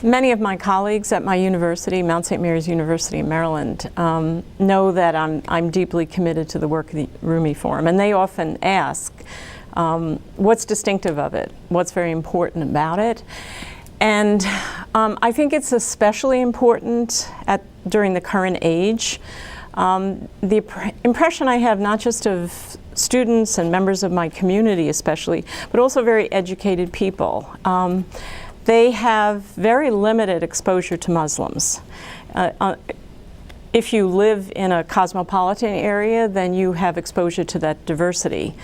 Many of my colleagues at my university, Mount St. Mary's University in Maryland, know that I'm deeply committed to the work of the Rumi Forum, and they often ask, what's distinctive of it? What's very important about it? And I think it's especially important during the current age. The impression I have, not just of students and members of my community especially, but also very educated people. They have very limited exposure to Muslims. If you live in a cosmopolitan area, then you have exposure to that diversity.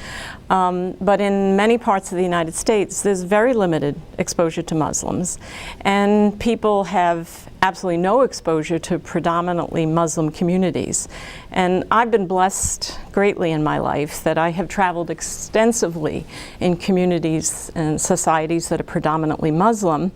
But in many parts of the United States, there's very limited exposure to Muslims. And people have absolutely no exposure to predominantly Muslim communities. And I've been blessed greatly in my life that I have traveled extensively in communities and societies that are predominantly Muslim.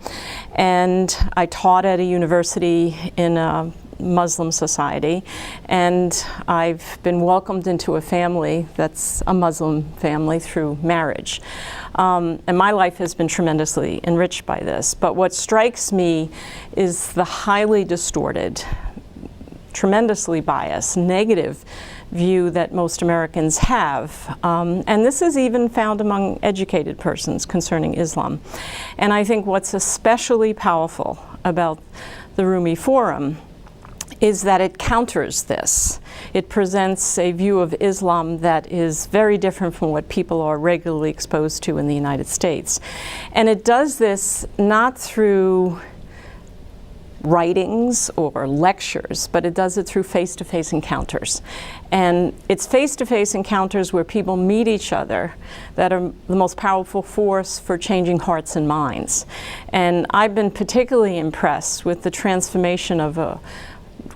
And I taught at a university in a Muslim society, and I've been welcomed into a family that's a Muslim family through marriage. And my life has been tremendously enriched by this. But what strikes me is the highly distorted, tremendously biased, negative view that most Americans have. And this is even found among educated persons concerning Islam. And I think what's especially powerful about the Rumi Forum is that it counters this. It presents a view of Islam that is very different from what people are regularly exposed to in the United States. And it does this not through writings or lectures, but it does it through face-to-face encounters. And it's face-to-face encounters where people meet each other that are the most powerful force for changing hearts and minds. And I've been particularly impressed with the transformation of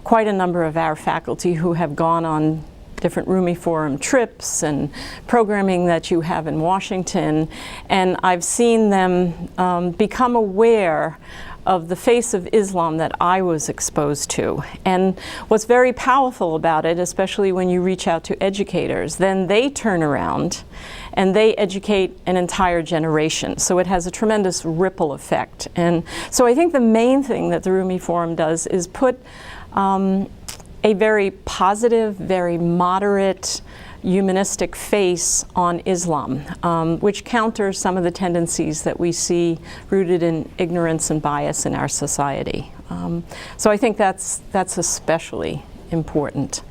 quite a number of our faculty who have gone on different Rumi Forum trips and programming that you have in Washington, and I've seen them become aware of the face of Islam that I was exposed to. And what's very powerful about it, especially when you reach out to educators, then they turn around and they educate an entire generation. So it has a tremendous ripple effect. And so I think the main thing that the Rumi Forum does is put a very positive, very moderate, humanistic face on Islam, which counters some of the tendencies that we see rooted in ignorance and bias in our society. So I think that's especially important.